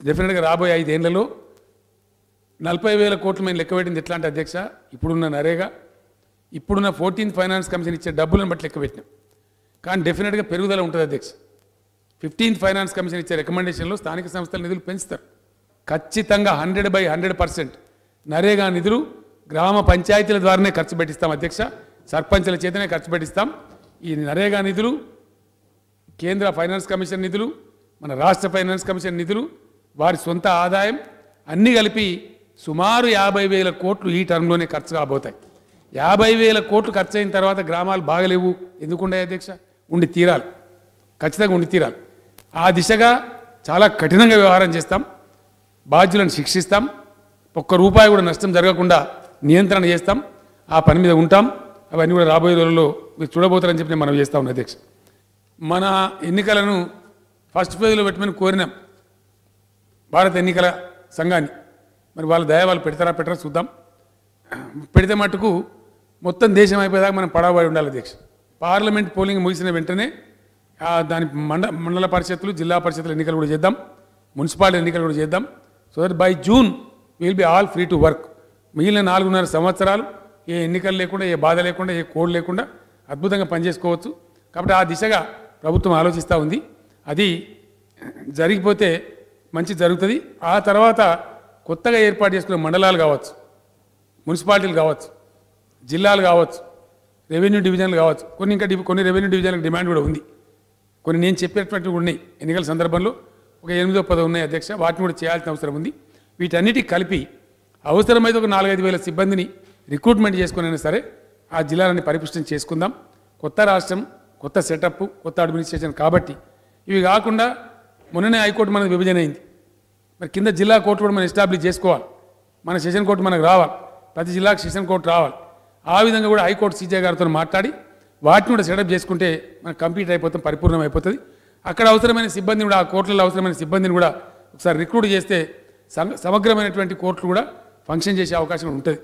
డెఫినెట్గా రాబోయే 5 ఏళ్లలో 40,000 కోట్లు మేము లెక్కపెట్టింది ఎట్లా అంటే అధ్యక్ష, ఇప్పుడున్న నరేగా, ఇప్పుడున్న 14th ఫైనాన్స్ కమిషన్ ఇచ్చే డబ్బులను బట్టి లెక్కపెట్టినాం. కానీ డెఫినెట్గా పెరుగుదల ఉంటుంది అధ్యక్ష. 15th ఫైనాన్స్ కమిషన్ ఇచ్చే రికమెండేషన్లో స్థానిక సంస్థల నిధులు పెంచుతారు. ఖచ్చితంగా 100/100% నరేగా నిధులు గ్రామ పంచాయతీల ద్వారానే ఖర్చు పెట్టిస్తాం అధ్యక్ష. సర్పంచుల చేతనే ఖర్చు పెట్టిస్తాం. ఈ నరేగా నిధులు, కేంద్ర ఫైనాన్స్ కమిషన్ నిధులు, మన రాష్ట్ర ఫైనాన్స్ కమిషన్ నిధులు, వారి సొంత ఆదాయం అన్నీ కలిపి సుమారు 50,000 కోట్లు ఈ టర్మ్లోనే ఖర్చు కాబోతాయి. 50,000 కోట్లు ఖర్చు అయిన తర్వాత గ్రామాలు బాగలేవు ఎందుకుండే అధ్యక్ష? ఉండి తీరాలి, ఖచ్చితంగా ఉండి తీరాలి. ఆ దిశగా చాలా కఠినంగా వ్యవహారం చేస్తాం. బాధ్యులను శిక్షిస్తాం. ఒక్క రూపాయి కూడా నష్టం జరగకుండా నియంత్రణ చేస్తాం. ఆ పని మీద ఉంటాం. అవన్నీ కూడా రాబోయే రోజుల్లో మీరు చూడబోతారని చెప్పి మనం చేస్తా ఉన్నాం అధ్యక్ష. మన ఎన్నికలను ఫస్ట్ ఫేజ్లో పెట్టమని కోరినాం భారత ఎన్నికల సంఘాన్ని. మరి వాళ్ళ దయ వాళ్ళు పెట్టరా చూద్దాం. పెడితే మట్టుకు మొత్తం దేశం అయిపోయేదాకా మనం పడవబడి ఉండాలి అధ్యక్ష. పార్లమెంట్ పోలింగ్ ముగిసిన వెంటనే దాని మండల పరిషత్తులు, జిల్లా పరిషత్తుల ఎన్నికలు కూడా చేద్దాం, మున్సిపాలిటీ ఎన్నికలు కూడా చేద్దాం. So that by June will be all free to work. మిగిలిన 4.5 సంవత్సరాలు ఏ ఎన్నికలు లేకుండా, ఏ బాధ లేకుండా, ఏ కోడ్ లేకుండా అద్భుతంగా పనిచేసుకోవచ్చు. కాబట్టి ఆ దిశగా ప్రభుత్వం ఆలోచిస్తూ ఉంది. అది జరిగిపోతే మంచి జరుగుతుంది. ఆ తర్వాత కొత్తగా ఏర్పాటు చేసుకునే మండలాలు కావచ్చు, మున్సిపాలిటీలు కావచ్చు, జిల్లాలు కావచ్చు, రెవెన్యూ డివిజన్లు కావచ్చు. కొన్ని రెవెన్యూ డివిజన్లకు డిమాండ్ కూడా ఉంది. కొన్ని నేను చెప్పేటటువంటి ఉన్నాయి ఎన్నికల సందర్భంలో. ఒక 8-10 ఉన్నాయి అధ్యక్ష. వాటిని కూడా చేయాల్సిన అవసరం ఉంది. వీటన్నిటికి కలిపి అవసరమైతే ఒక 4-5 వేల సిబ్బందిని రిక్రూట్మెంట్ చేసుకునైనా సరే ఆ జిల్లాలని పరిపుష్టం చేసుకుందాం. కొత్త రాష్ట్రం, కొత్త సెటప్, కొత్త అడ్మినిస్ట్రేషన్ కాబట్టి ఇవి కాకుండా మొన్ననే హైకోర్టు మనకు విభజన అయింది. మరి కింద జిల్లా కోర్టు కూడా మనం ఎస్టాబ్లిష్ చేసుకోవాలి. మన సెషన్ కోర్టు మనకు రావాలి, ప్రతి జిల్లాకు సెషన్ కోర్టు రావాలి. ఆ విధంగా కూడా హైకోర్టు సీజే గారితో మాట్లాడి వాటిని కూడా సెటప్ చేసుకుంటే మనకు కంప్లీట్ అయిపోతాం, పరిపూర్ణం అయిపోతుంది. అక్కడ అవసరమైన సిబ్బందిని కూడా, ఆ కోర్టులలో అవసరమైన సిబ్బందిని కూడా ఒకసారి రిక్రూట్ చేస్తే సమగ్రమైనటువంటి కోర్టులు కూడా ఫంక్షన్ చేసే అవకాశం ఉంటుంది.